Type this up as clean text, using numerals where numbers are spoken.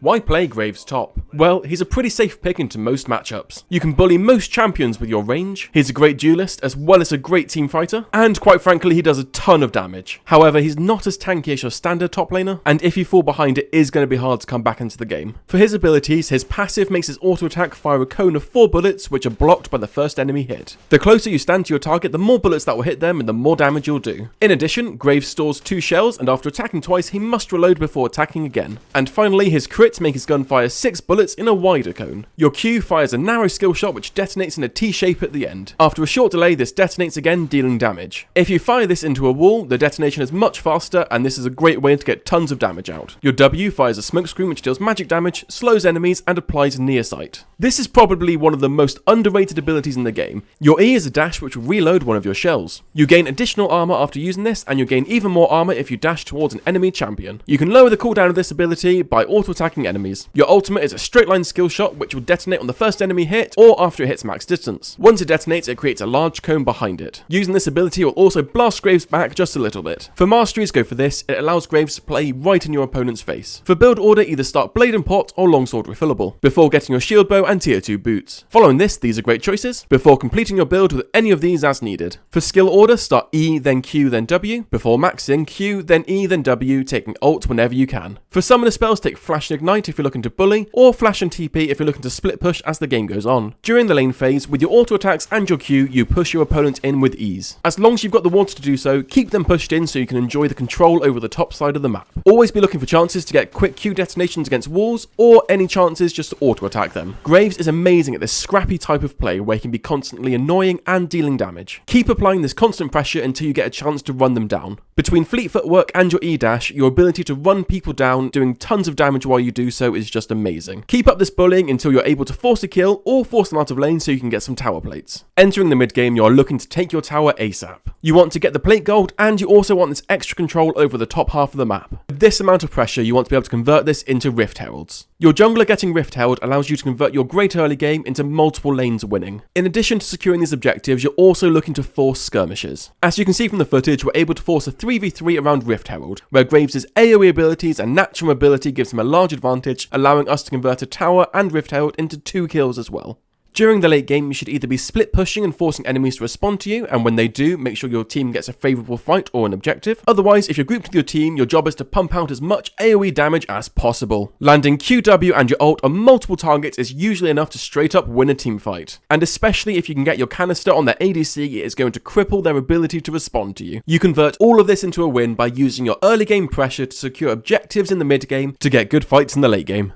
Why play Graves top? Well, he's a pretty safe pick into most matchups. You can bully most champions with your range, he's a great duelist as well as a great team fighter, and quite frankly he does a ton of damage. However, he's not as tanky as your standard top laner, and if you fall behind it is going to be hard to come back into the game. For his abilities, his passive makes his auto attack fire a cone of 4 bullets which are blocked by the first enemy hit. The closer you stand to your target, the more bullets that will hit them and the more damage you'll do. In addition, Graves stores 2 shells, and after attacking twice he must reload before attacking again. And finally, his crits make his gun fire 6 bullets in a wider cone. Your Q fires a narrow skill shot which detonates in a T shape at the end. After a short delay, this detonates again, dealing damage. If you fire this into a wall, the detonation is much faster, and this is a great way to get tons of damage out. Your W fires a smoke screen which deals magic damage, slows enemies, and applies near sight. This is probably one of the most underrated abilities in the game. Your E is a dash which will reload one of your shells. You gain additional armor after using this, and you gain even more armor if you dash towards an enemy champion. You can lower the cooldown of this ability by auto-attacking enemies. Your ultimate is a straight line skill shot which will detonate on the first enemy hit or after it hits max distance. Once it detonates, it creates a large cone behind it. Using this ability will also blast Graves back just a little bit. For Masteries, go for this. It allows Graves to play right in your opponent's face. For build order, either start Blade and Pot or Longsword refillable, before getting your shield bow and tier 2 boots. Following this, these are great choices, before completing your build with any of these as needed. For skill order, start E, then Q, then W, before maxing Q, then E, then W, taking ult whenever you can. For summoner spells, take Flash and Ignite if you're looking to bully, or Flash and TP if you're looking to split push as the game goes on. During the lane phase, with your auto attacks and your Q, you push your opponent in with ease. As long as you've got the water to do so, keep them pushed in so you can enjoy the control over the top side of the map. Always be looking for chances to get quick Q detonations against walls, or any chances just to auto attack them. Graves is amazing at this scrappy type of play where he can be constantly annoying and dealing damage. Keep applying this constant pressure until you get a chance to run them down. Between fleet footwork and your E-dash, your ability to run people down doing tons of damage while you do so is just amazing. Keep up this bullying until you're able to force a kill or force them out of lane so you can get some tower plates. Entering the mid game, you're looking to take your tower ASAP. You want to get the plate gold, and you also want this extra control over the top half of the map. With this amount of pressure, you want to be able to convert this into Rift Heralds. Your jungler getting Rift Herald allows you to convert your great early game into multiple lanes winning. In addition to securing these objectives, you're also looking to force skirmishes. As you can see from the footage, we're able to force a 3v3 around Rift Herald, where Graves' AoE abilities and natural mobility gives him a large advantage, allowing us to convert a tower and Rift Herald into 2 kills as well. During the late game, you should either be split pushing and forcing enemies to respond to you, and when they do, make sure your team gets a favourable fight or an objective. Otherwise, if you're grouped with your team, your job is to pump out as much AoE damage as possible. Landing QW and your ult on multiple targets is usually enough to straight up win a team fight. And especially if you can get your canister on their ADC, it is going to cripple their ability to respond to you. You convert all of this into a win by using your early game pressure to secure objectives in the mid game to get good fights in the late game.